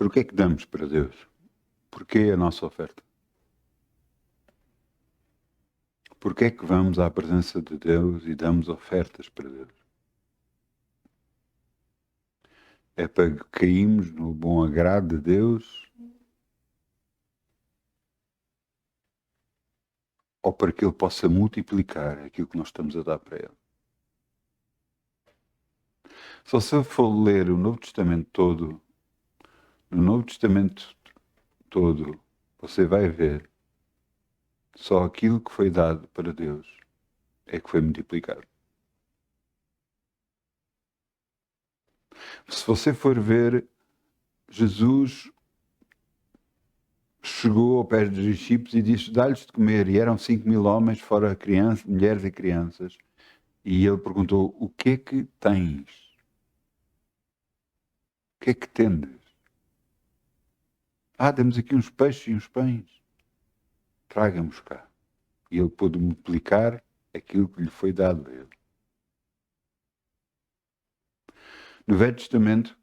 Por que é que damos para Deus? Porquê a nossa oferta? Porquê é que vamos à presença de Deus e damos ofertas para Deus? É para cairmos no bom agrado de Deus? Ou para que Ele possa multiplicar aquilo que nós estamos a dar para Ele? Se você for ler o Novo Testamento todo, no Novo Testamento todo, você vai ver só aquilo que foi dado para Deus é que foi multiplicado. Se você for ver, Jesus chegou ao pé dos discípulos e disse: dá-lhes de comer. E eram 5.000 homens, fora crianças, mulheres e crianças. E ele perguntou: o que é que tens? O que é que tendes? Temos aqui uns peixes e uns pães. Traga-nos cá. E ele pôde multiplicar aquilo que lhe foi dado a ele. No Velho Testamento,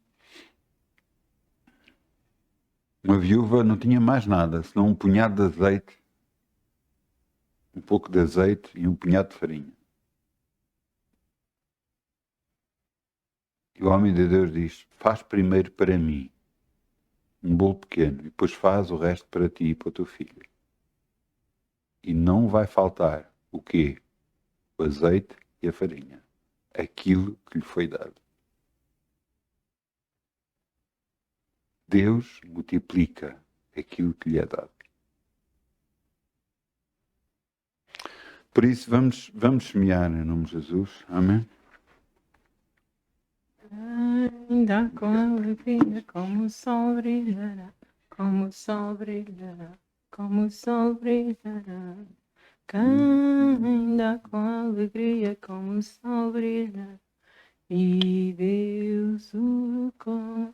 uma viúva não tinha mais nada, senão um punhado de azeite, um pouco de azeite e um punhado de farinha. E o homem de Deus diz: faz primeiro para mim um bolo pequeno e depois faz o resto para ti e para o teu filho. E não vai faltar o quê? O azeite e a farinha. Aquilo que lhe foi dado. Deus multiplica aquilo que lhe é dado. Por isso, vamos semear em nome de Jesus. Amém? Ainda com alegria, como o sol brilhará, como o sol brilhará, como o sol brilhará. Ainda com alegria, como o sol brilhará, e Deus o compensará.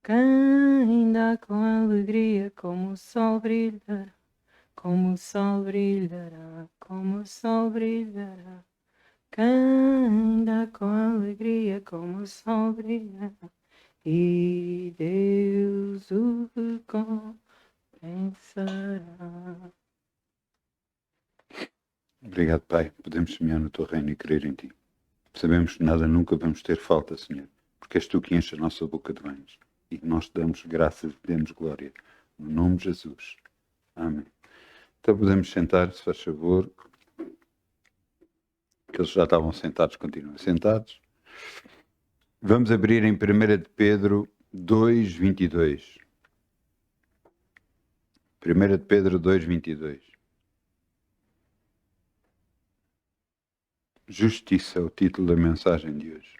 Ainda com alegria, como o sol brilhará, como o sol brilhará, como o sol brilhará. Ainda com alegria, como o sol brilhará, e Deus o compensará. Obrigado, Pai. Podemos semear no teu reino e crer em ti. Sabemos que nada nunca vamos ter falta, Senhor, porque és tu que enche a nossa boca de bens. E nós te damos graças e te damos glória. No nome de Jesus. Amém. Então podemos sentar, se faz favor. Que eles já estavam sentados, continuem sentados. Vamos abrir em 1 de Pedro 2:22. 1 de Pedro 2:22. Justiça é o título da mensagem de hoje.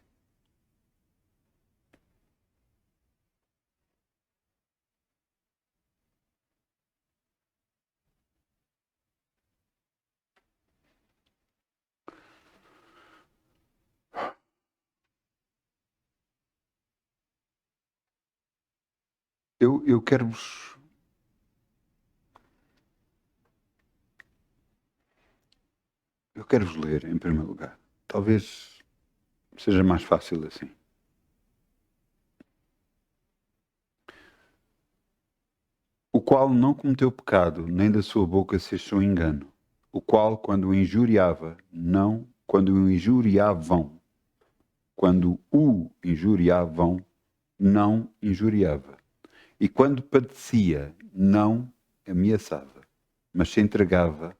Eu quero-vos... Eu quero-vos ler, em primeiro lugar. Talvez seja mais fácil assim. O qual não cometeu pecado, nem da sua boca se achou engano. O qual, quando o injuriava, quando o injuriavam, não injuriava. E quando padecia, não ameaçava, mas se entregava-se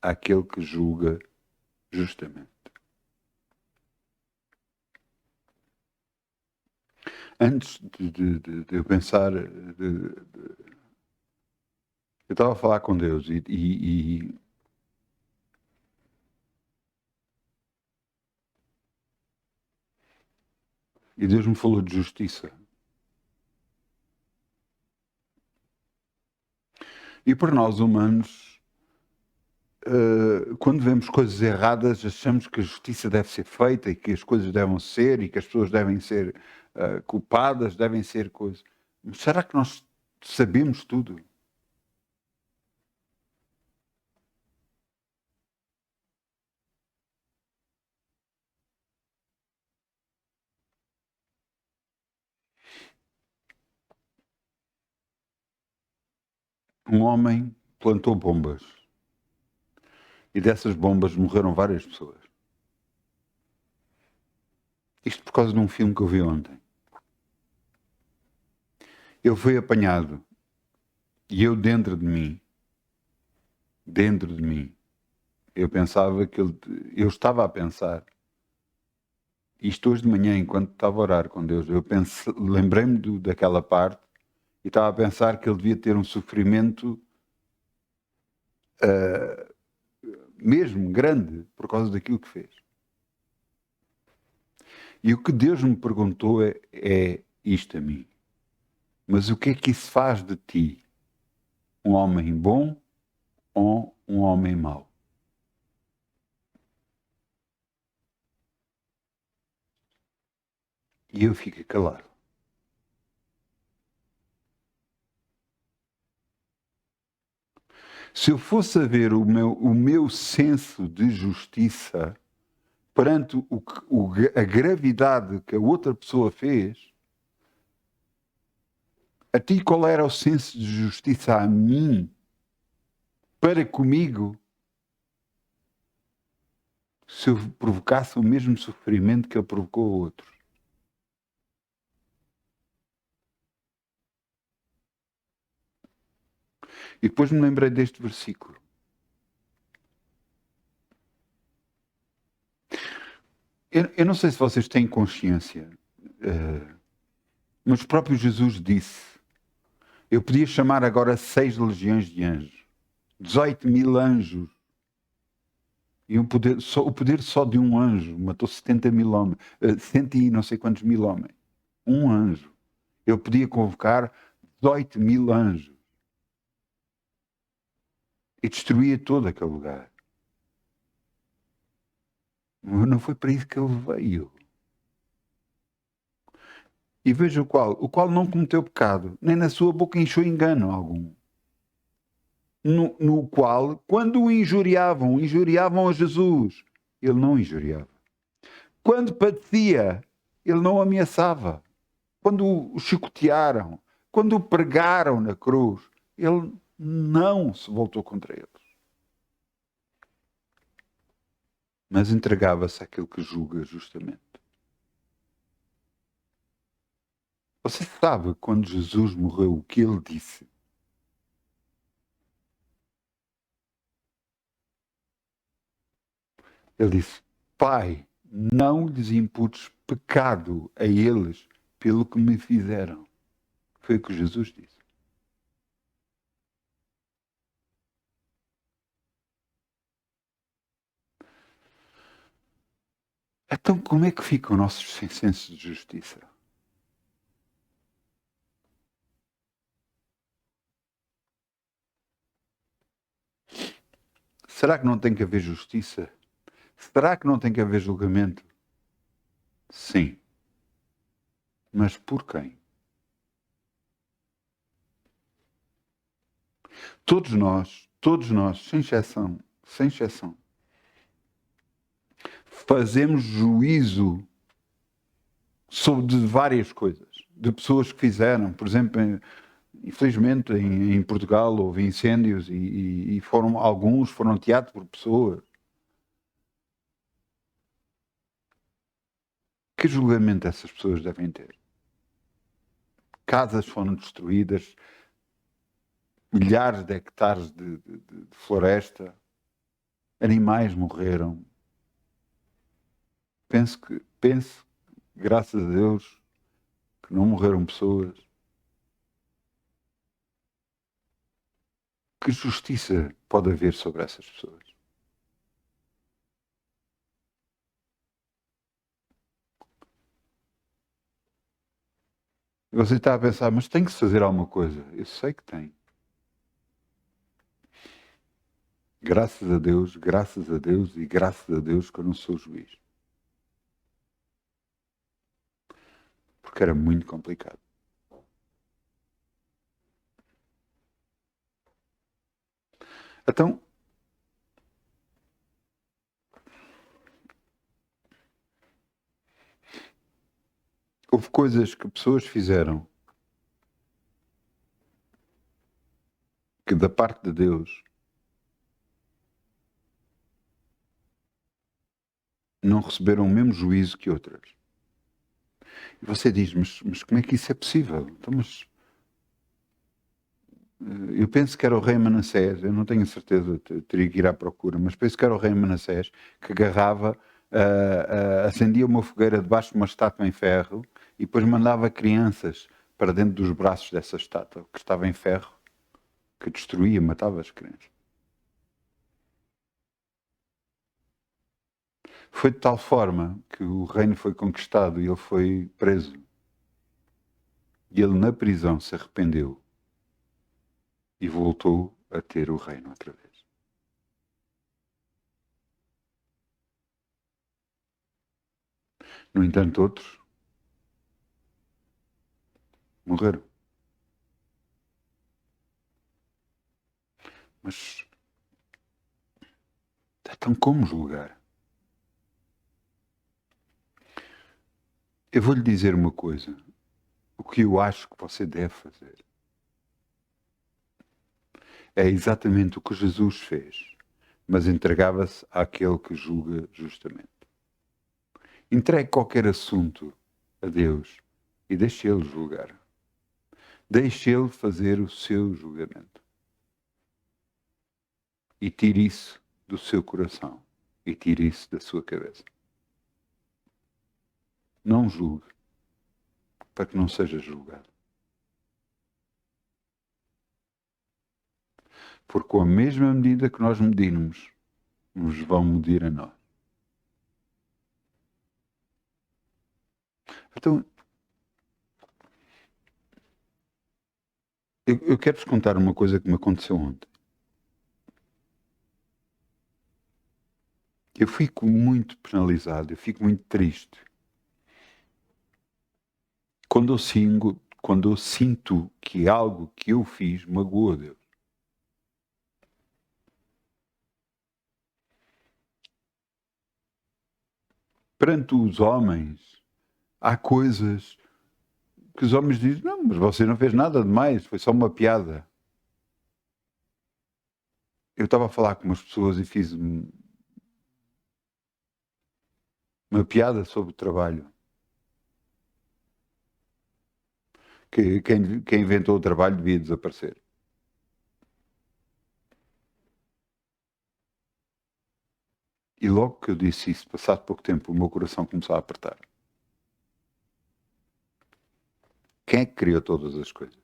àquele que julga justamente. Antes de eu pensar, eu estava a falar com Deus e Deus me falou de justiça. E para nós humanos, quando vemos coisas erradas, achamos que a justiça deve ser feita e que as coisas devem ser e que as pessoas devem ser culpadas, devem ser coisas. Mas será que nós sabemos tudo? um homem plantou bombas. E dessas bombas morreram várias pessoas. Isto por causa de um filme que eu vi ontem. Ele foi apanhado e eu dentro de mim, eu pensava que eu estava a pensar, isto hoje de manhã, enquanto estava a orar com Deus, lembrei-me daquela parte e estava a pensar que ele devia ter um sofrimento mesmo grande por causa daquilo que fez. E o que Deus me perguntou é isto a mim. Mas o que é que isso faz de ti? Um homem bom ou um homem mau? E eu fiquei calado. Se eu fosse a ver o meu senso de justiça perante a gravidade que a outra pessoa fez, a ti qual era o senso de justiça a mim, para comigo, se eu provocasse o mesmo sofrimento que ele provocou a outros? E depois me lembrei deste versículo. Eu não sei se vocês têm consciência, mas o próprio Jesus disse: eu podia chamar agora 6 legiões de anjos, 18 mil anjos, e o poder só de um anjo matou 70 mil homens, 100 e não sei quantos mil homens. Um anjo. Eu podia convocar 18 mil anjos e destruía todo aquele lugar. Mas não foi para isso que ele veio. E veja o qual não cometeu pecado, nem na sua boca encheu engano algum. No qual, quando o injuriavam a Jesus, ele não injuriava. Quando padecia, ele não ameaçava. Quando o chicotearam, quando o pregaram na cruz, ele não se voltou contra eles. Mas entregava-se àquilo que julga justamente. Você sabe quando Jesus morreu o que ele disse? Ele disse: Pai, não lhes imputes pecado a eles pelo que me fizeram. Foi o que Jesus disse. Então, como é que ficam nossos sensos de justiça? Será que não tem que haver justiça? Será que não tem que haver julgamento? Sim. Mas por quem? Todos nós, sem exceção, fazemos juízo sobre várias coisas, de pessoas que fizeram, por exemplo, infelizmente em Portugal houve incêndios e alguns foram teados por pessoas. Que julgamento essas pessoas devem ter? Casas foram destruídas, milhares de hectares de floresta, animais morreram. Pense, graças a Deus, que não morreram pessoas. Que justiça pode haver sobre essas pessoas? E você está a pensar, mas tem que se fazer alguma coisa. Eu sei que tem. Graças a Deus e graças a Deus que eu não sou juiz. Porque era muito complicado. Então, houve coisas que pessoas fizeram que da parte de Deus não receberam o mesmo juízo que outras. E você diz, mas como é que isso é possível? Então, eu penso que era o rei Manassés, eu não tenho certeza, teria que ir à procura, mas penso que era o rei Manassés que agarrava, acendia uma fogueira debaixo de uma estátua em ferro e depois mandava crianças para dentro dos braços dessa estátua, que estava em ferro, que destruía, matava as crianças. Foi de tal forma que o reino foi conquistado e ele foi preso. E ele na prisão se arrependeu e voltou a ter o reino outra vez. No entanto, outros morreram. Mas então como julgar? Eu vou-lhe dizer uma coisa. O que eu acho que você deve fazer é exatamente o que Jesus fez, mas entregava-se àquele que julga justamente. Entregue qualquer assunto a Deus e deixe Ele julgar. Deixe Ele fazer o seu julgamento. E tire isso do seu coração. E tire isso da sua cabeça. Não julgue, para que não seja julgado. Porque com a mesma medida que nós medirmos, nos vão medir a nós. Então, eu quero-vos contar uma coisa que me aconteceu ontem. Eu fico muito penalizado, eu fico muito triste quando eu sinto que algo que eu fiz magoa Deus. Perante os homens, há coisas que os homens dizem, não, mas você não fez nada demais, foi só uma piada. Eu estava a falar com umas pessoas e fiz uma piada sobre o trabalho. Que quem inventou o trabalho devia desaparecer. E logo que eu disse isso, passado pouco tempo, o meu coração começou a apertar. Quem é que criou todas as coisas?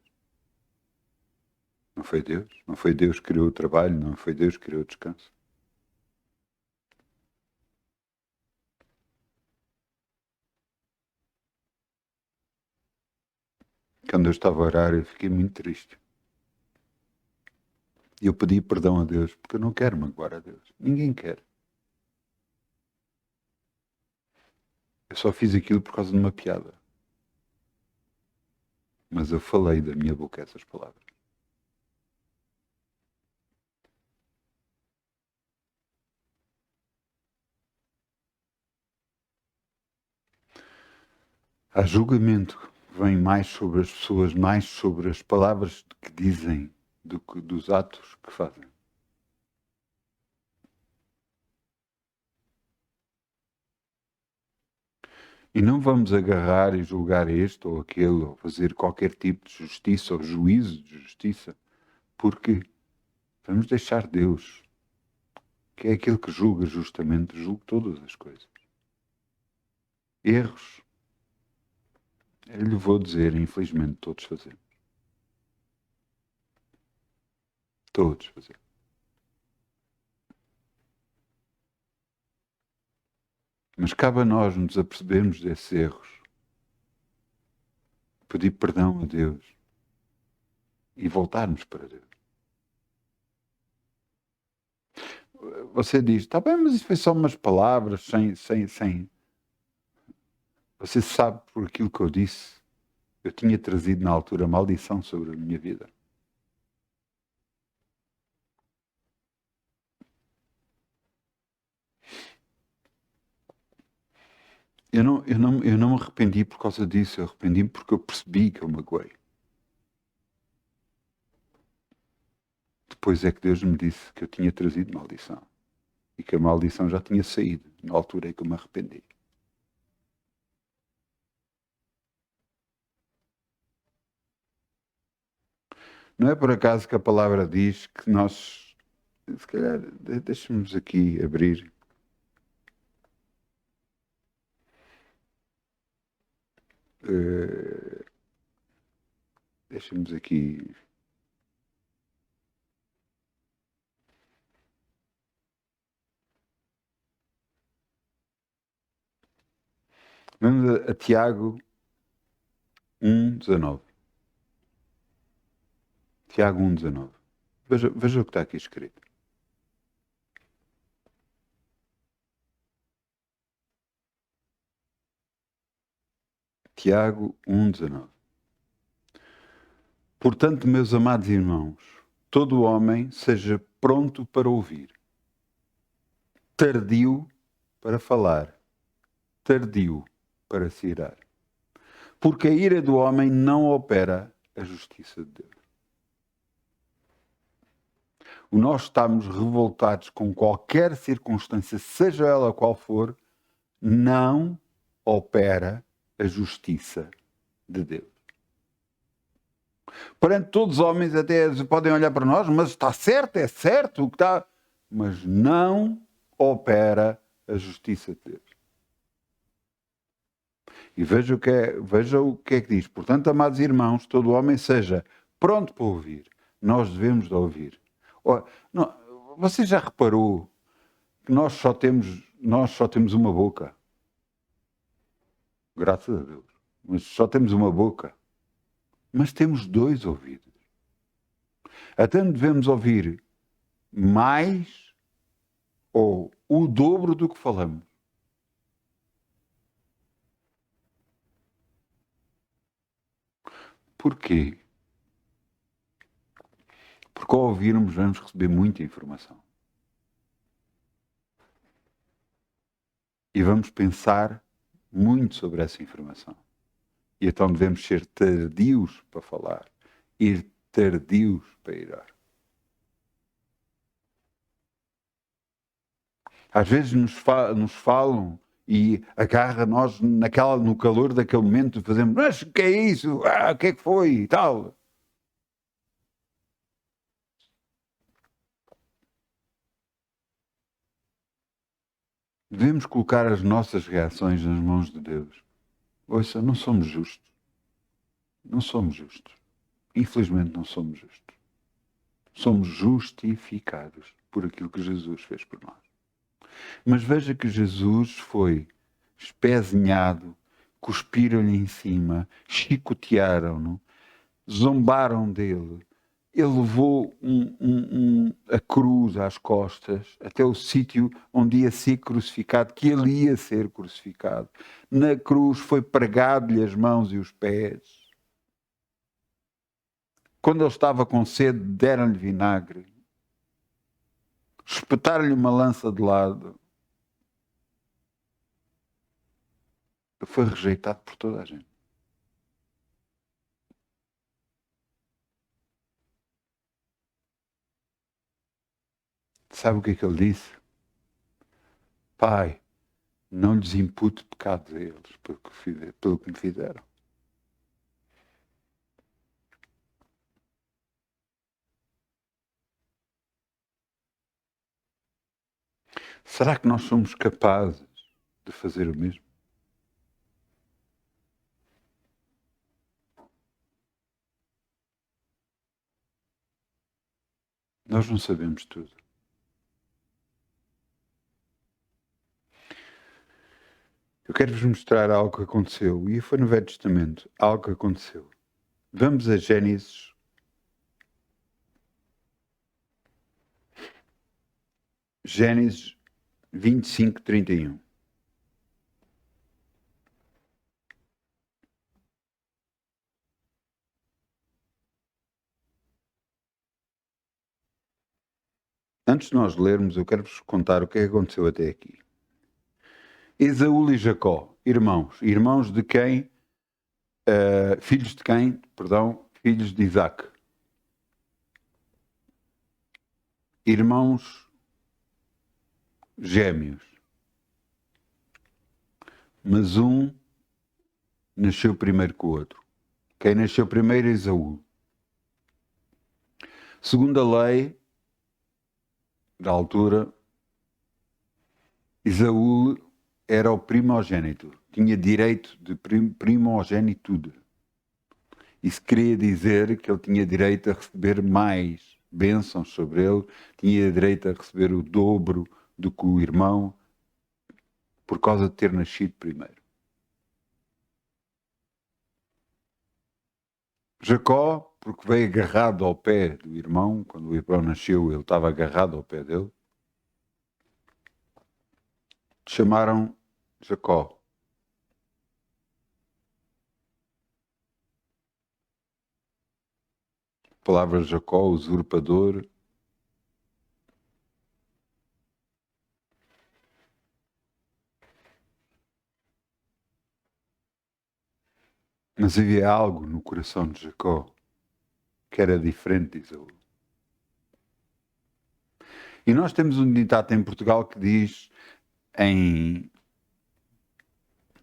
Não foi Deus? Não foi Deus que criou o trabalho? Não foi Deus que criou o descanso? Quando eu estava a orar, eu fiquei muito triste. E eu pedi perdão a Deus, porque eu não quero magoar a Deus. Ninguém quer. Eu só fiz aquilo por causa de uma piada. Mas eu falei da minha boca essas palavras. Há julgamento que vem mais sobre as pessoas, mais sobre as palavras que dizem do que dos atos que fazem. E não vamos agarrar e julgar este ou aquele, ou fazer qualquer tipo de justiça ou juízo de justiça, porque vamos deixar Deus, que é aquele que julga justamente, julgue todas as coisas. Erros, eu lhe vou dizer, infelizmente, todos fazemos. Todos fazemos. Mas cabe a nós nos apercebermos desses erros, pedir perdão a Deus e voltarmos para Deus. Você diz, está bem, mas isso foi só umas palavras, sem. Você sabe por aquilo que eu disse, eu tinha trazido na altura maldição sobre a minha vida. Eu não me arrependi por causa disso, eu arrependi-me porque eu percebi que eu magoei. depois é que Deus me disse que eu tinha trazido maldição. E que a maldição já tinha saído, na altura em que eu me arrependi. Não é por acaso que a palavra diz que nós, se calhar, deixa-nos aqui abrir. Deixa-nos aqui. Vamos a Tiago 1:19. Tiago 1:19. Veja o que está aqui escrito. Tiago 1:19. Portanto, meus amados irmãos, todo homem seja pronto para ouvir, tardio para falar, tardio para se irar. Porque a ira do homem não opera a justiça de Deus. Nós estamos revoltados com qualquer circunstância, seja ela qual for, não opera a justiça de Deus. Perante todos os homens até podem olhar para nós, mas está certo, é certo o que está, mas não opera a justiça de Deus. E veja o que é que diz. Portanto, amados irmãos, todo homem seja pronto para ouvir. Nós devemos de ouvir. Não, você já reparou que nós só temos uma boca? Graças a Deus. Mas só temos uma boca. Mas temos 2 ouvidos. Até devemos ouvir mais ou o dobro do que falamos. Porquê? Porque ao ouvirmos vamos receber muita informação. E vamos pensar muito sobre essa informação. E então devemos ser tardios para falar, ir tardios para irar. Às vezes nos falam e agarra nós no calor daquele momento, fazemos, mas o que é isso? O que é que foi? E tal. Devemos colocar as nossas reações nas mãos de Deus. Ouça, não somos justos. Não somos justos. Infelizmente não somos justos. Somos justificados por aquilo que Jesus fez por nós. Mas veja que Jesus foi espezinhado, cuspiram-lhe em cima, chicotearam-no, zombaram dele. Ele levou a cruz às costas até o sítio onde ia ser crucificado, que ele ia ser crucificado. Na cruz foi pregado-lhe as mãos e os pés. Quando ele estava com sede, deram-lhe vinagre. Espetaram-lhe uma lança de lado. Ele foi rejeitado por toda a gente. Sabe o que é que ele disse? Pai, não lhes impute pecado a eles pelo que me fizeram. Será que nós somos capazes de fazer o mesmo? Nós não sabemos tudo. Eu quero-vos mostrar algo que aconteceu, e foi no Velho Testamento, algo que aconteceu. Vamos a Gênesis. Gênesis 25:31. Antes de nós lermos, eu quero-vos contar o que é que aconteceu até aqui. Esaú e Jacó, irmãos de quem? Filhos de quem? Perdão, filhos de Isaac. irmãos gêmeos, mas um nasceu primeiro que o outro. Quem nasceu primeiro é Esaú. Segundo a lei da altura, Esaú era o primogênito, tinha direito de primogenitude. Isso queria dizer que ele tinha direito a receber mais bênçãos sobre ele, tinha direito a receber o dobro do que o irmão, por causa de ter nascido primeiro. Jacó, porque veio agarrado ao pé do irmão, quando o irmão nasceu, ele estava agarrado ao pé dele, chamaram Jacó. A palavra Jacó, usurpador. Mas havia algo no coração de Jacó que era diferente de Esaú. E nós temos um ditado em Portugal que diz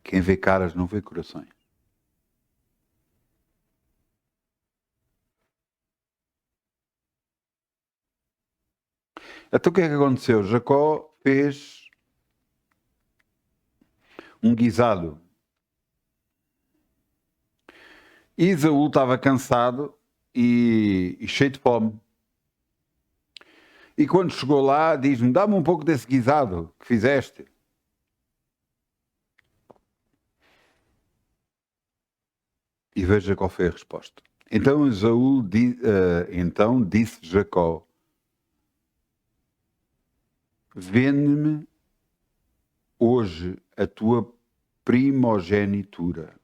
quem vê caras não vê corações. Então o que é que aconteceu? Jacó fez um guisado. E Esaú estava cansado e cheio de fome. E quando chegou lá, diz-me, dá-me um pouco desse guisado que fizeste. E veja qual foi a resposta. Então então disse Jacó, vende-me hoje a tua primogenitura.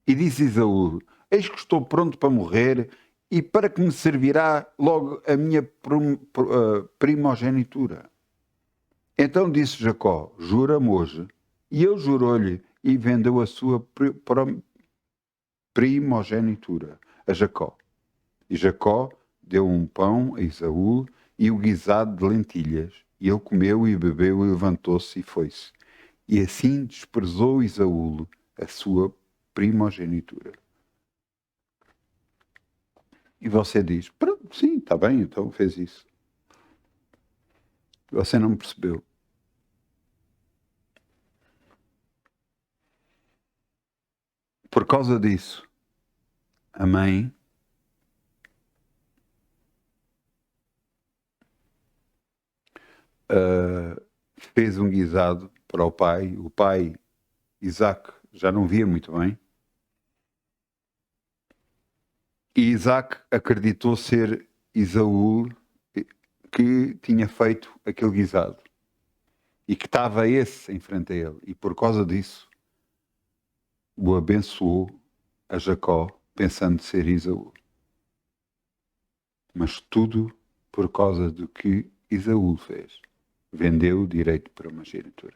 E disse Esaú, eis que estou pronto para morrer, e para que me servirá logo a minha primogenitura? Então disse Jacó, jura-me hoje. E eu jurou-lhe, e vendeu a sua primogenitura a Jacó. E Jacó deu um pão a Esaú e o guisado de lentilhas. E ele comeu e bebeu e levantou-se e foi-se. E assim desprezou Esaú a sua primogenitura. E você diz, sim, está bem, então fez isso. Você não percebeu. Por causa disso, a mãe fez um guisado para o pai. O pai, Isaac, já não via muito bem. E Isaac acreditou ser Esaú que tinha feito aquele guisado. E que estava esse em frente a ele. E por causa disso, o abençoou a Jacó, pensando ser Esaú. Mas tudo por causa do que Esaú fez. Vendeu o direito para uma genitura.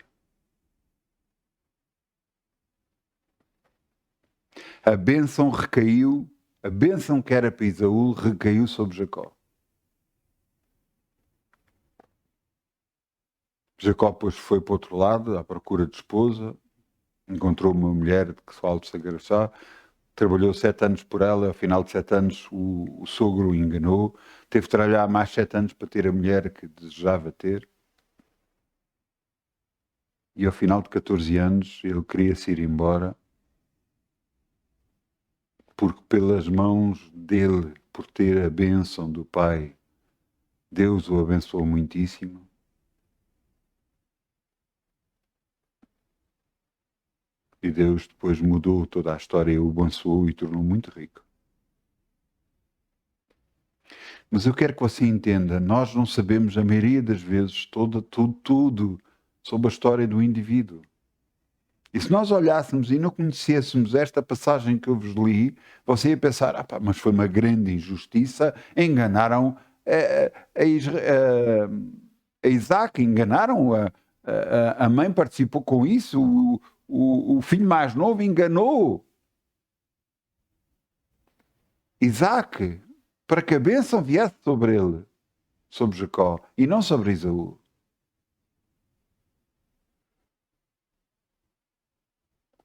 A bênção recaiu, a bênção que era para Esaú recaiu sobre Jacó. Jacó depois foi para o outro lado, à procura de esposa, encontrou uma mulher de que se fala de Sagarachá, trabalhou 7 anos por ela, ao final de 7 anos o sogro o enganou, teve de trabalhar mais 7 anos para ter a mulher que desejava ter. E ao final de 14 anos ele queria-se ir embora, porque pelas mãos dele, por ter a bênção do pai, Deus o abençoou muitíssimo. E Deus depois mudou toda a história e o abençoou e tornou muito rico. Mas eu quero que você entenda, nós não sabemos a maioria das vezes tudo sobre a história do indivíduo. E se nós olhássemos e não conhecêssemos esta passagem que eu vos li, você ia pensar, mas foi uma grande injustiça, enganaram a Isaac, enganaram a mãe participou com isso, o filho mais novo enganou Isaac para que a bênção viesse sobre ele. sobre Jacó e não sobre Esaú.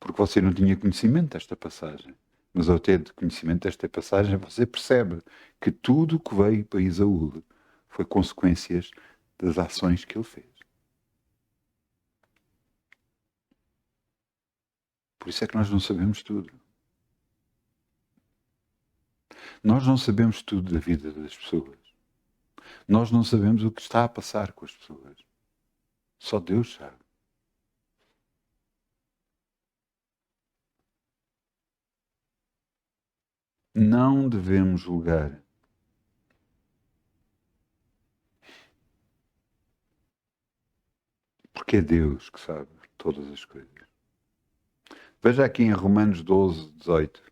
Porque você não tinha conhecimento desta passagem. Mas ao ter conhecimento desta passagem, você percebe que tudo o que veio para Esaú foi consequências das ações que ele fez. Por isso é que nós não sabemos tudo. Nós não sabemos tudo da vida das pessoas. Nós não sabemos o que está a passar com as pessoas. Só Deus sabe. Não devemos julgar. Porque é Deus que sabe todas as coisas. Veja aqui em Romanos 12, 18.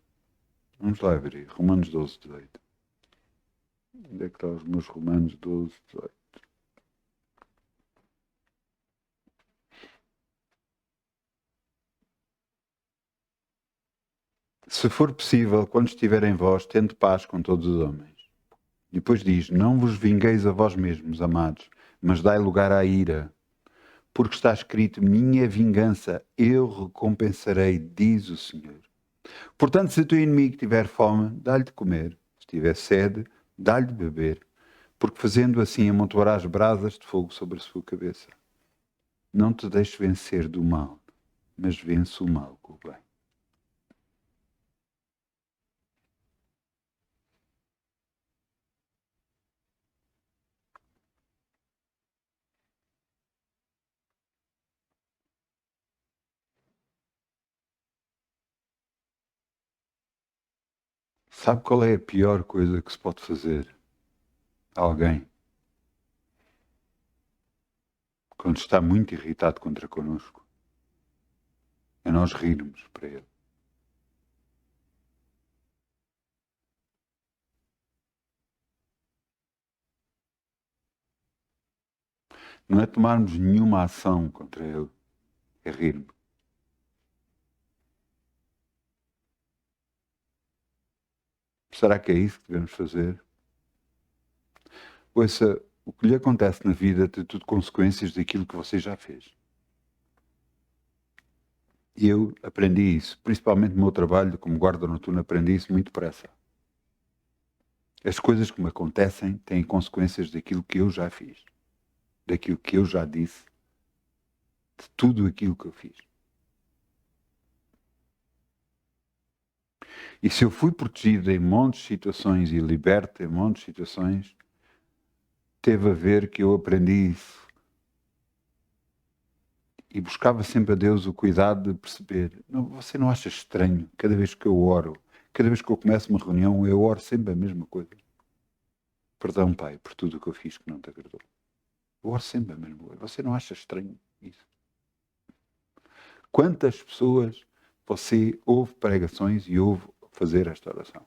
Vamos lá ver. Romanos 12, 18. Onde é que estão os meus Romanos 12, 18? Se for possível, quando estiver em vós, tende paz com todos os homens. E depois diz, não vos vingueis a vós mesmos, amados, mas dai lugar à ira. Porque está escrito, minha vingança, eu recompensarei, diz o Senhor. Portanto, se o teu inimigo tiver fome, dá-lhe de comer. Se tiver sede, dá-lhe de beber. Porque fazendo assim, amontoarás brasas de fogo sobre a sua cabeça. Não te deixes vencer do mal, mas vence o mal com o bem. Sabe qual é a pior coisa que se pode fazer a alguém quando está muito irritado contra connosco? É nós rirmos para ele. Não é tomarmos nenhuma ação contra ele, é rirmos. Será que é isso que devemos fazer? Ouça, o que lhe acontece na vida tem tudo consequências daquilo que você já fez. E eu aprendi isso, principalmente no meu trabalho como guarda noturno, aprendi isso muito depressa. As coisas que me acontecem têm consequências daquilo que eu já fiz, daquilo que eu já disse, de tudo aquilo que eu fiz. E se eu fui protegido em montes de situações e liberto em montes de situações, teve a ver que eu aprendi isso. E buscava sempre a Deus o cuidado de perceber. Não, você não acha estranho? Cada vez que eu oro, cada vez que eu começo uma reunião, eu oro sempre a mesma coisa. Perdão, Pai, por tudo o que eu fiz que não te agradou. Eu oro sempre a mesma coisa. Você não acha estranho isso? Quantas pessoas você ouve pregações e ouve fazer esta oração?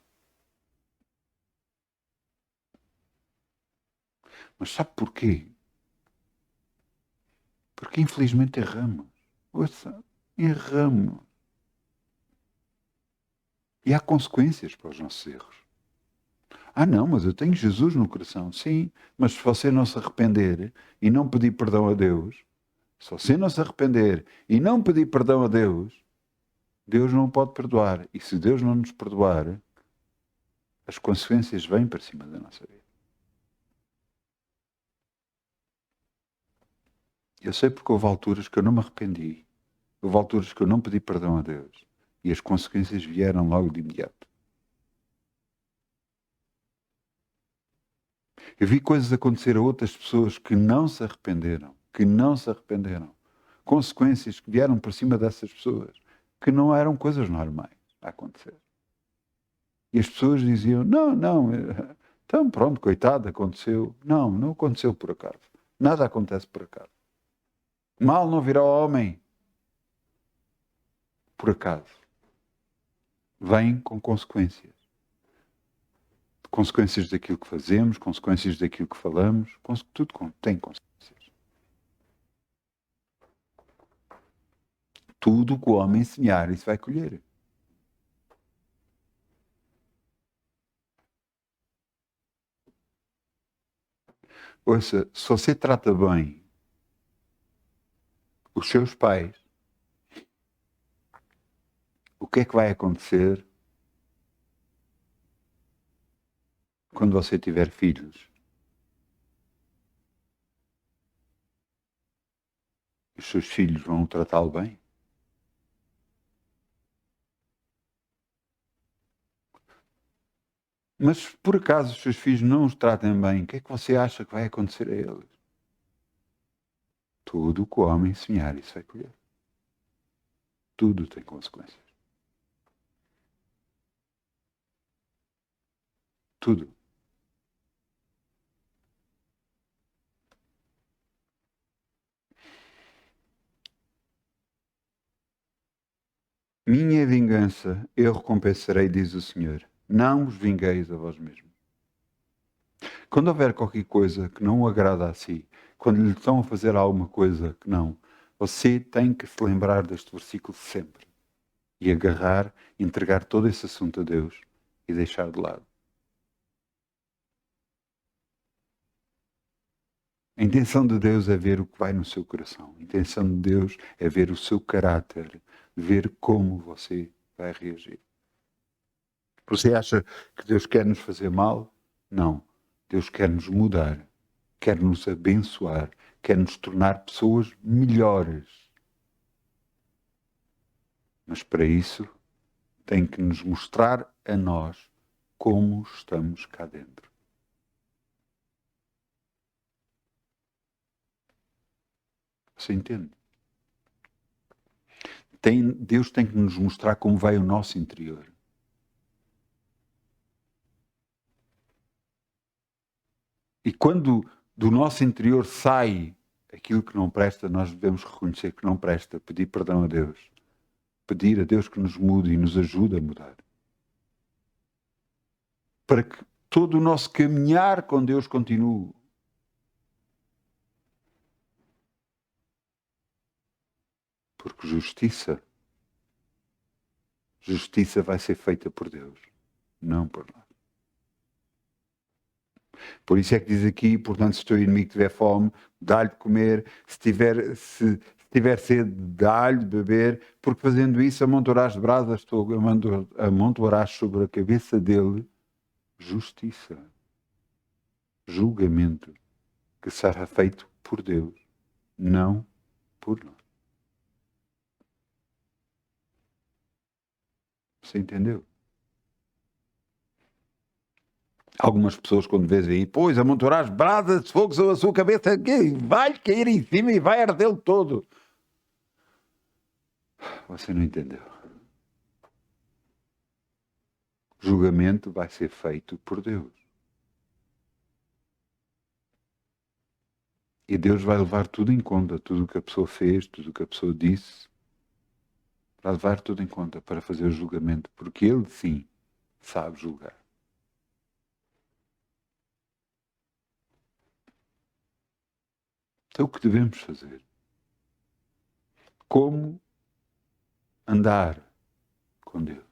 Mas sabe porquê? Porque infelizmente erramos. Ouça, erramos. E há consequências para os nossos erros. Ah, não, mas eu tenho Jesus no coração. Sim, mas se você não se arrepender e não pedir perdão a Deus, se você não se arrepender e não pedir perdão a Deus, Deus não pode perdoar. E se Deus não nos perdoar, as consequências vêm para cima da nossa vida. Eu sei porque houve alturas que eu não me arrependi. Houve alturas que eu não pedi perdão a Deus. E as consequências vieram logo de imediato. Eu vi coisas acontecer a outras pessoas que não se arrependeram. Que não se arrependeram. Consequências que vieram por cima dessas pessoas. Que não eram coisas normais a acontecer. E as pessoas diziam, não, então pronto, coitado, aconteceu. Não, não aconteceu por acaso. Nada acontece por acaso. Mal não virá ao homem por acaso. Vem com consequências. Consequências daquilo que fazemos, consequências daquilo que falamos, tudo tem consequências. Tudo o que o homem semear, isso vai colher. Ouça, se você trata bem os seus pais, o que é que vai acontecer quando você tiver filhos? Os seus filhos vão tratá-lo bem? Mas se por acaso os seus filhos não os tratem bem, o que é que você acha que vai acontecer a eles? Tudo o que o homem semear, isso vai colher. Tudo tem consequências. Tudo. Minha vingança eu recompensarei, diz o Senhor. Não vos vingueis a vós mesmos. Quando houver qualquer coisa que não agrada a si, quando lhe estão a fazer alguma coisa que não, você tem que se lembrar deste versículo sempre. E agarrar, entregar todo esse assunto a Deus e deixar de lado. A intenção de Deus é ver o que vai no seu coração. A intenção de Deus é ver o seu caráter, ver como você vai reagir. Você acha que Deus quer nos fazer mal? Não. Deus quer nos mudar, quer nos abençoar, quer nos tornar pessoas melhores. Mas para isso tem que nos mostrar a nós como estamos cá dentro. Você entende? Deus tem que nos mostrar como vai o nosso interior. E quando do nosso interior sai aquilo que não presta, nós devemos reconhecer que não presta, pedir perdão a Deus. Pedir a Deus que nos mude e nos ajude a mudar. Para que todo o nosso caminhar com Deus continue. Porque justiça vai ser feita por Deus, não por nós. Por isso é que diz aqui, portanto, se o teu inimigo tiver fome, dá-lhe de comer, se tiver sede, dá-lhe de beber, porque fazendo isso amontoarás de brasas, amontoarás sobre a cabeça dele justiça, julgamento, que será feito por Deus, não por nós. Você entendeu? Algumas pessoas, quando vês aí, pois amontoarás brasas de fogo sobre a sua cabeça, que vai cair em cima e vai ardê-lo todo. Você não entendeu. O julgamento vai ser feito por Deus. E Deus vai levar tudo em conta, tudo o que a pessoa fez, tudo o que a pessoa disse, vai levar tudo em conta para fazer o julgamento, porque Ele, sim, sabe julgar. Então, o que devemos fazer? Como andar com Deus?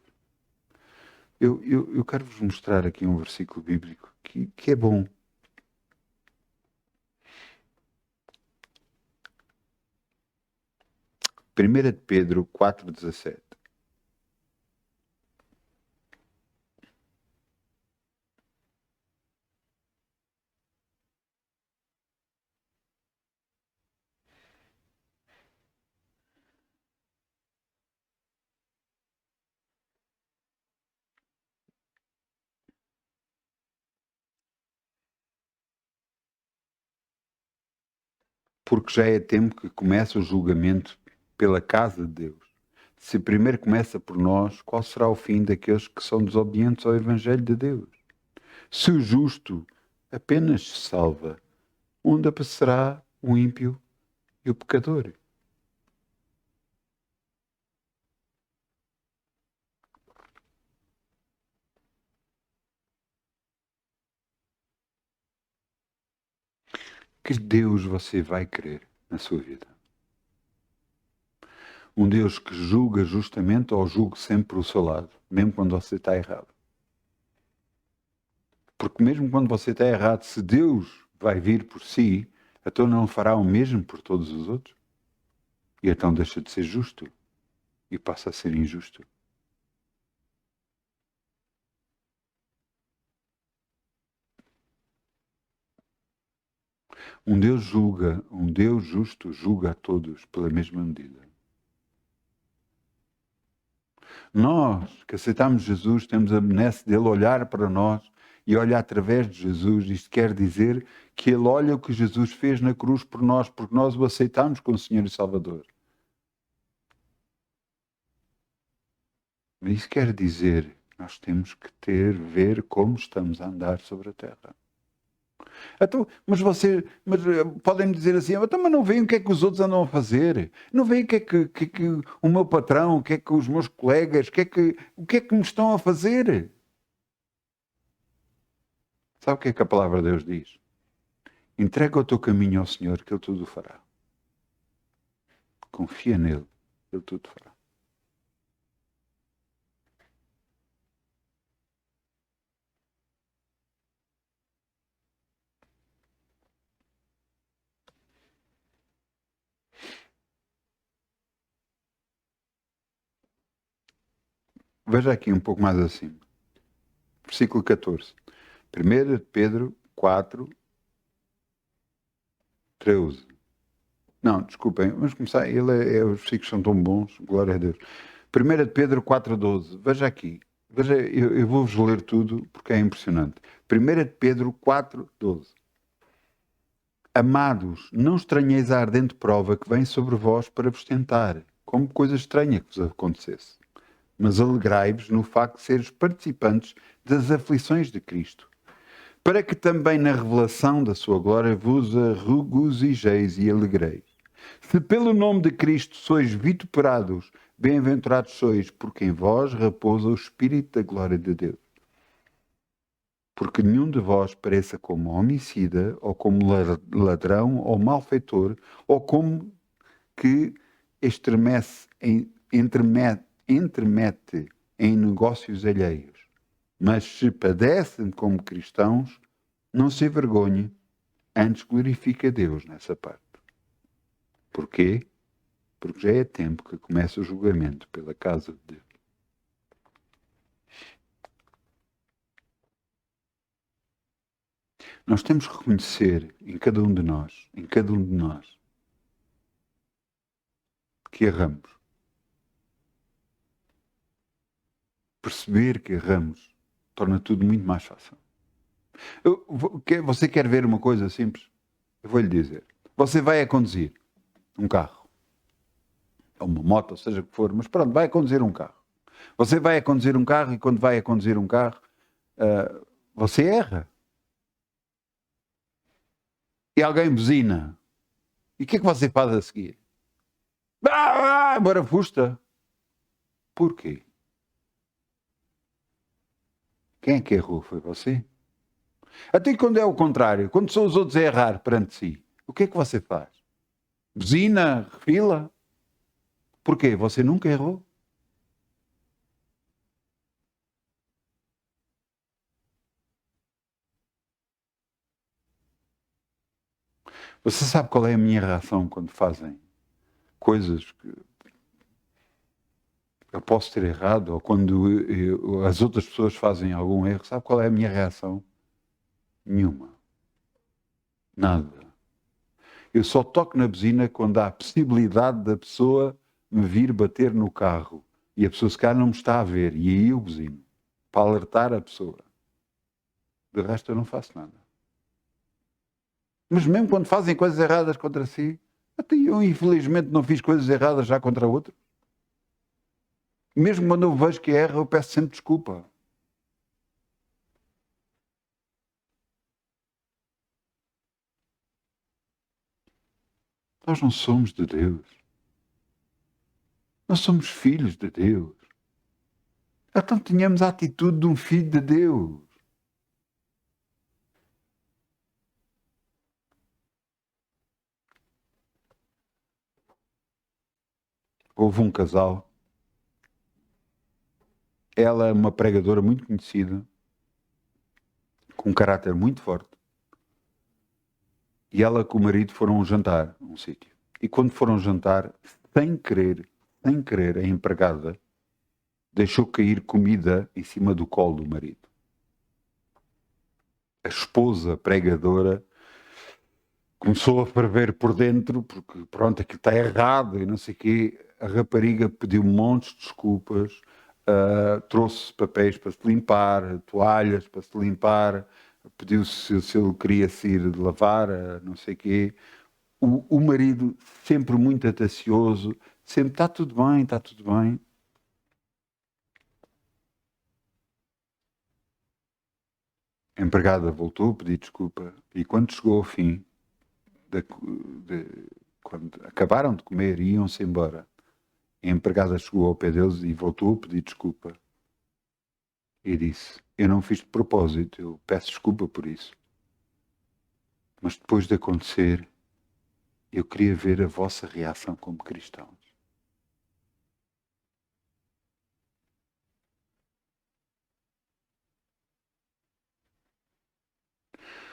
Eu quero vos mostrar aqui um versículo bíblico que é bom. Primeira de Pedro 4,17. Porque já é tempo que começa o julgamento pela casa de Deus. Se primeiro começa por nós, qual será o fim daqueles que são desobedientes ao Evangelho de Deus? Se o justo apenas se salva, onde aparecerá o ímpio e o pecador? Que Deus você vai crer na sua vida? Um Deus que julga justamente ou julgue sempre o seu lado, mesmo quando você está errado? Porque mesmo quando você está errado, se Deus vai vir por si, então não fará o mesmo por todos os outros? E então deixa de ser justo e passa a ser injusto. Um Deus justo julga a todos pela mesma medida. Nós que aceitamos Jesus temos a benesse dele olhar para nós e olha através de Jesus. Isto quer dizer que ele olha o que Jesus fez na cruz por nós, porque nós o aceitamos como Senhor e Salvador. Isso quer dizer que nós temos que ver como estamos a andar sobre a terra. Então, mas podem-me dizer assim, então, mas não veem o que é que os outros andam a fazer? Não veem o que é que o meu patrão, o que é que os meus colegas, o que é que me estão a fazer? Sabe o que é que a palavra de Deus diz? Entrega o teu caminho ao Senhor, que Ele tudo fará. Confia nele, Ele tudo fará. Veja aqui um pouco mais acima. Versículo 14. 1 Pedro 4, 13. Não, desculpem, vamos começar. Os versículos são tão bons, glória a Deus. 1 Pedro 4, 12. Veja aqui. Veja, eu vou-vos ler tudo porque é impressionante. 1 Pedro 4, 12. Amados, não estranheis a ardente prova que vem sobre vós para vos tentar, como coisa estranha que vos acontecesse. Mas alegrai-vos no facto de seres participantes das aflições de Cristo, para que também na revelação da sua glória vos regozijeis e alegreis. Se pelo nome de Cristo sois vituperados, bem-aventurados sois, porque em vós repousa o Espírito da glória de Deus. Porque nenhum de vós pareça como homicida, ou como ladrão, ou malfeitor, ou como que entremete em negócios alheios. Mas se padecem como cristãos, não se envergonhe, antes glorifique a Deus nessa parte. Porquê? Porque já é tempo que começa o julgamento pela casa de Deus. Nós temos que reconhecer em cada um de nós, que erramos. Perceber que erramos torna tudo muito mais fácil. Você quer ver uma coisa simples? Eu vou-lhe dizer. Você vai a conduzir um carro, ou uma moto, ou seja o que for, mas pronto, vai a conduzir um carro. Você vai a conduzir um carro e quando vai a conduzir um carro, você erra. E alguém buzina. E o que é que você faz a seguir? Barafusta. Porquê? Quem é que errou? Foi você? Até quando é o contrário, quando são os outros a errar perante si, o que é que você faz? Buzina, refila? Porquê? Você nunca errou? Você sabe qual é a minha reação quando fazem coisas que eu posso ter errado, ou quando as outras pessoas fazem algum erro? Sabe qual é a minha reação? Nenhuma. Nada. Eu só toco na buzina quando há a possibilidade da pessoa me vir bater no carro e a pessoa se calhar não me está a ver, e aí eu buzino para alertar a pessoa. De resto eu não faço nada. Mas mesmo quando fazem coisas erradas contra si, até eu infelizmente não fiz coisas erradas já contra outro. Mesmo quando eu vejo que erra, eu peço sempre desculpa. Nós não somos de Deus. Nós somos filhos de Deus. Então tenhamos a atitude de um filho de Deus. Houve um casal, ela é uma pregadora muito conhecida, com um caráter muito forte. E ela com o marido foram jantar a um sítio. E quando foram jantar, sem querer, a empregada deixou cair comida em cima do colo do marido. A esposa pregadora começou a ferver por dentro, porque pronto, aquilo está errado e não sei o quê. A rapariga pediu montes de desculpas, trouxe papéis para se limpar, toalhas para se limpar, pediu se ele queria se ir lavar, não sei o quê. O marido sempre muito atencioso, sempre está tudo bem, está tudo bem. A empregada voltou a pedir desculpa e quando chegou ao fim, quando acabaram de comer e iam-se embora, a empregada chegou ao pé deles e voltou a pedir desculpa e disse: eu não fiz de propósito, eu peço desculpa por isso, mas depois de acontecer eu queria ver a vossa reação como cristãos.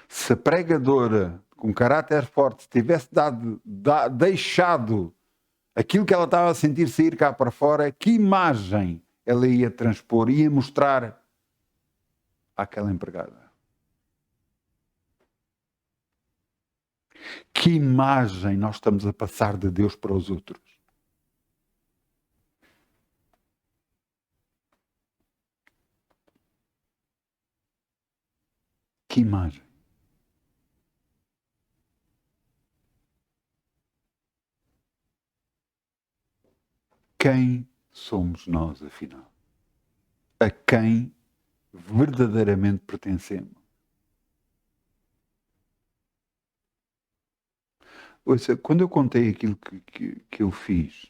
Se a pregadora com caráter forte tivesse deixado aquilo que ela estava a sentir sair cá para fora, que imagem ela ia transpor, ia mostrar àquela empregada? Que imagem nós estamos a passar de Deus para os outros? Que imagem? Quem somos nós, afinal? A quem verdadeiramente pertencemos? Ouça, quando eu contei aquilo que eu fiz,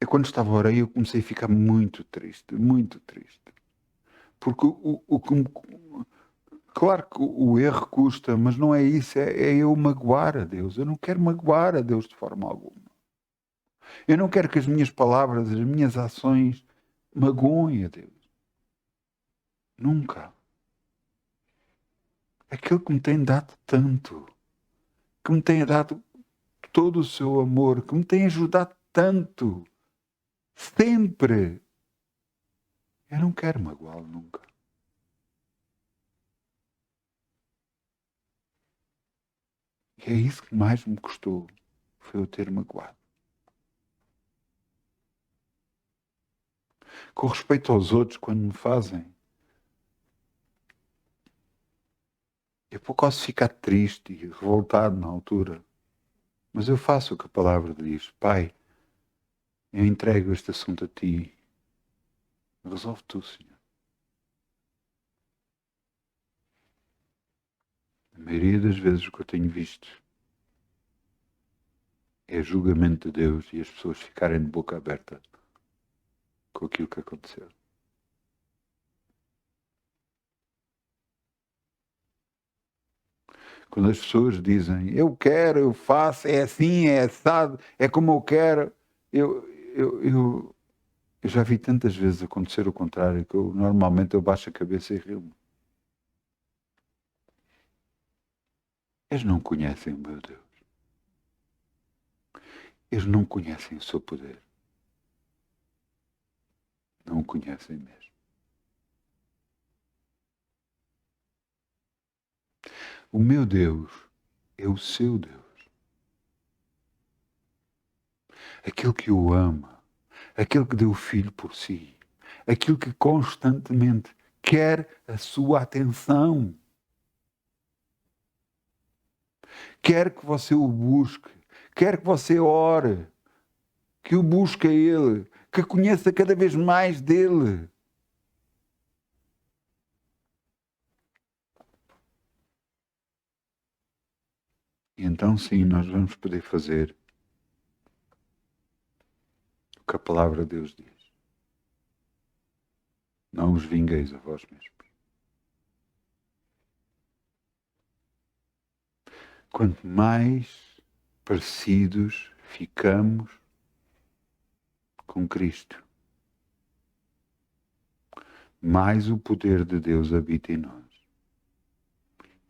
quando estava a orar, eu comecei a ficar muito triste, muito triste. Porque claro que o erro custa, mas não é isso, é eu magoar a Deus. Eu não quero magoar a Deus de forma alguma. Eu não quero que as minhas palavras, as minhas ações magoem a Deus. Nunca. Aquele que me tem dado tanto, que me tem dado todo o seu amor, que me tem ajudado tanto, sempre. Eu não quero magoá-lo nunca. E é isso que mais me custou, foi eu ter magoado. Com respeito aos outros, quando me fazem, eu posso ficar triste e revoltado na altura, mas eu faço o que a palavra diz. Pai, eu entrego este assunto a ti. Resolve tu, Senhor. A maioria das vezes o que eu tenho visto é julgamento de Deus e as pessoas ficarem de boca aberta com aquilo que aconteceu. Quando as pessoas dizem, eu quero, eu faço, é assim, é assado, é como eu quero, eu já vi tantas vezes acontecer o contrário, que normalmente eu baixo a cabeça e rio-me. Eles não conhecem o meu Deus. Eles não conhecem o seu poder. Não o conhecem mesmo. O meu Deus é o seu Deus. Aquele que o ama, aquele que deu o filho por si, aquele que constantemente quer a sua atenção. Quer que você o busque, quer que você ore, que o busque a Ele, que conheça cada vez mais dele. E então sim, nós vamos poder fazer o que a palavra de Deus diz. Não os vingueis a vós mesmos. Quanto mais parecidos ficamos com Cristo, mais o poder de Deus habita em nós.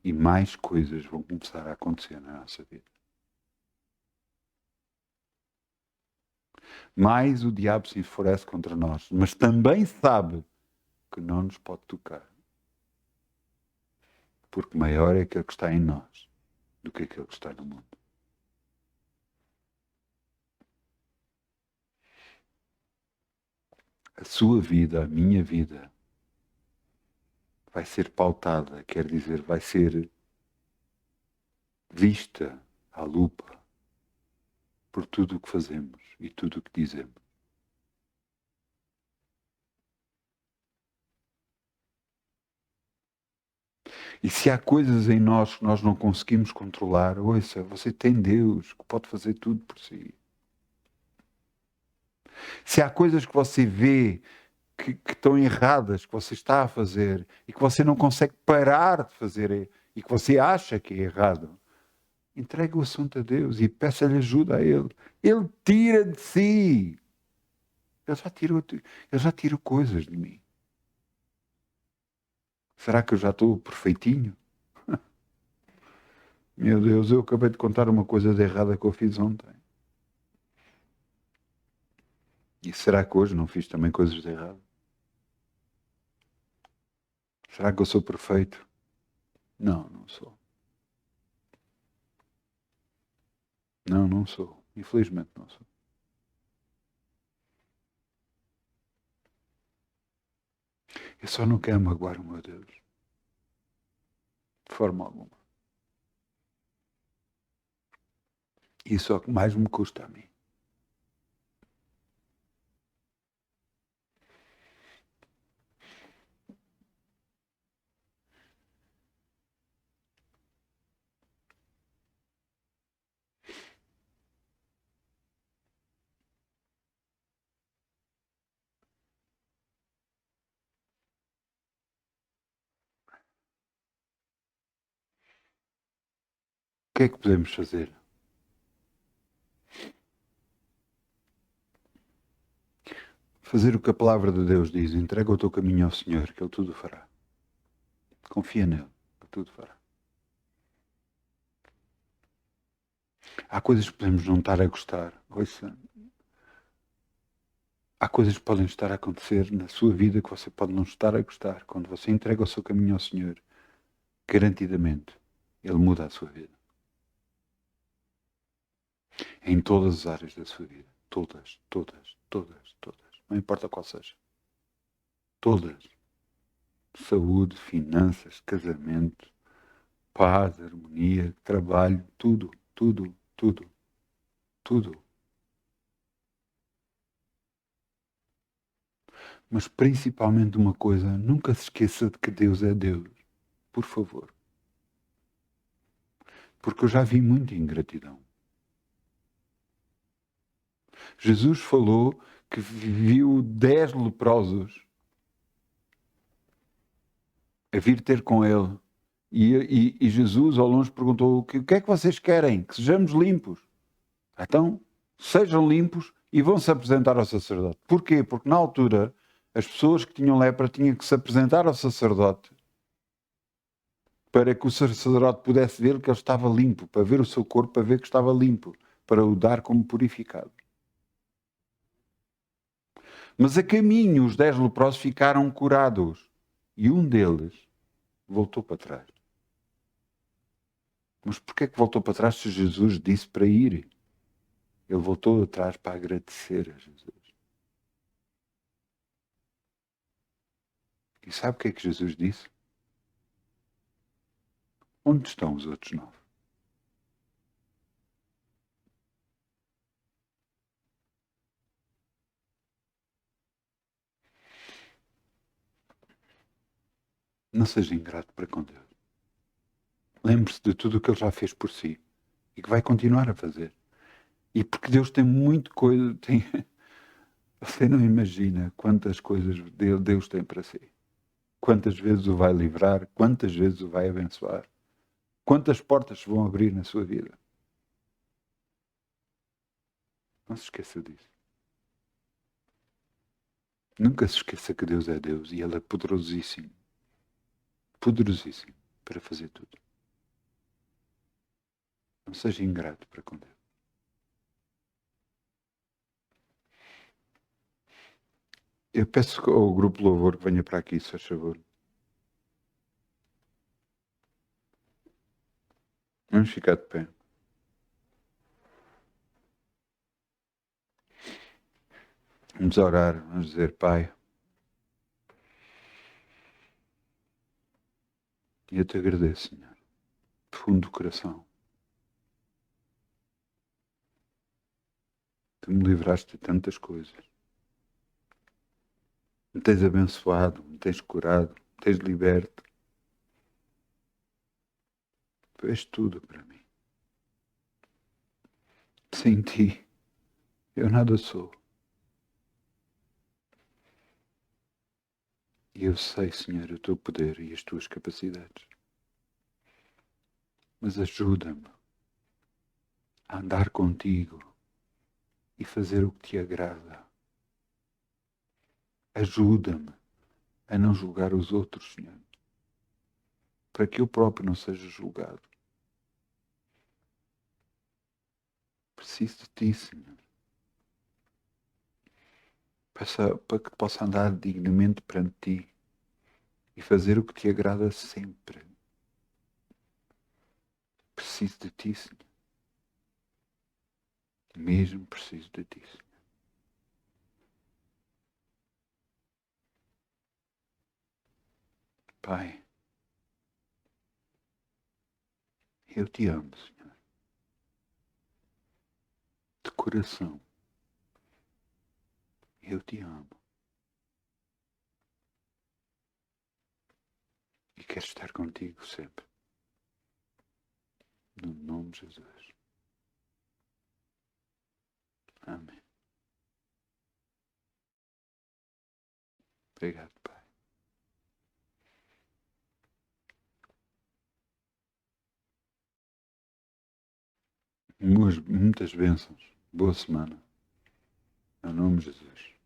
e mais coisas vão começar a acontecer na nossa vida. Mais o diabo se enfurece contra nós, mas também sabe que não nos pode tocar. Porque maior é aquele que está em nós do que aquele que está no mundo. A sua vida, a minha vida, vai ser pautada, quer dizer, vai ser vista à lupa por tudo o que fazemos e tudo o que dizemos. E se há coisas em nós que nós não conseguimos controlar, ouça, você tem Deus que pode fazer tudo por si. Se há coisas que você vê que estão erradas, que você está a fazer e que você não consegue parar de fazer e que você acha que é errado, entregue o assunto a Deus e peça-lhe ajuda a Ele. Ele tira de si. Ele já tirou coisas de mim. Será que eu já estou perfeitinho? Meu Deus, eu acabei de contar uma coisa de errada que eu fiz ontem. E será que hoje não fiz também coisas de errado? Será que eu sou perfeito? Não, não sou. Não, não sou. Infelizmente não sou. Eu só não quero magoar o meu Deus. De forma alguma. Isso é o que mais me custa a mim. O que é que podemos fazer? Fazer o que a palavra de Deus diz. Entrega o teu caminho ao Senhor, que Ele tudo fará. Confia nele, Ele tudo fará. Há coisas que podemos não estar a gostar. Ouça. Há coisas que podem estar a acontecer na sua vida que você pode não estar a gostar. Quando você entrega o seu caminho ao Senhor, garantidamente, Ele muda a sua vida. Em todas as áreas da sua vida. Todas, todas, todas, todas. Não importa qual seja. Todas. Saúde, finanças, casamento, paz, harmonia, trabalho, tudo, tudo, tudo, tudo. Mas principalmente uma coisa, nunca se esqueça de que Deus é Deus. Por favor. Porque eu já vi muita ingratidão. Jesus falou que viu 10 leprosos a vir ter com ele. E Jesus, ao longe, perguntou: o que é que vocês querem? Que sejamos limpos. Então, sejam limpos e vão se apresentar ao sacerdote. Porquê? Porque na altura, as pessoas que tinham lepra tinham que se apresentar ao sacerdote para que o sacerdote pudesse ver que ele estava limpo, para ver o seu corpo, para ver que estava limpo, para o dar como purificado. Mas a caminho, os 10 leprosos ficaram curados. E um deles voltou para trás. Mas porquê que voltou para trás se Jesus disse para ir? Ele voltou atrás para agradecer a Jesus. E sabe o que é que Jesus disse? Onde estão os outros 9? Não seja ingrato para com Deus. Lembre-se de tudo o que Ele já fez por si e que vai continuar a fazer. E porque Deus tem muito coisa, você não imagina quantas coisas Deus tem para si. Quantas vezes o vai livrar, quantas vezes o vai abençoar. Quantas portas se vão abrir na sua vida. Não se esqueça disso. Nunca se esqueça que Deus é Deus e Ele é poderosíssimo. Poderosíssimo para fazer tudo. Não seja ingrato para com Deus. Eu peço ao grupo Louvor que venha para aqui, se faz favor. Vamos ficar de pé. Vamos orar, vamos dizer, Pai, eu te agradeço, Senhor, de fundo do coração. Tu me livraste de tantas coisas. Me tens abençoado, me tens curado, me tens liberto. Tu és tudo para mim. Sem ti, eu nada sou. E eu sei, Senhor, o teu poder e as tuas capacidades. Mas ajuda-me a andar contigo e fazer o que te agrada. Ajuda-me a não julgar os outros, Senhor, para que eu próprio não seja julgado. Preciso de ti, Senhor, para que possa andar dignamente perante ti e fazer o que te agrada sempre. Preciso de ti, Senhor. Mesmo preciso de ti, Senhor. Pai, eu te amo, Senhor. De coração. Eu te amo. E quero estar contigo sempre. No nome de Jesus. Amém. Obrigado, Pai. Muitas bênçãos. Boa semana. Em nome de Jesus.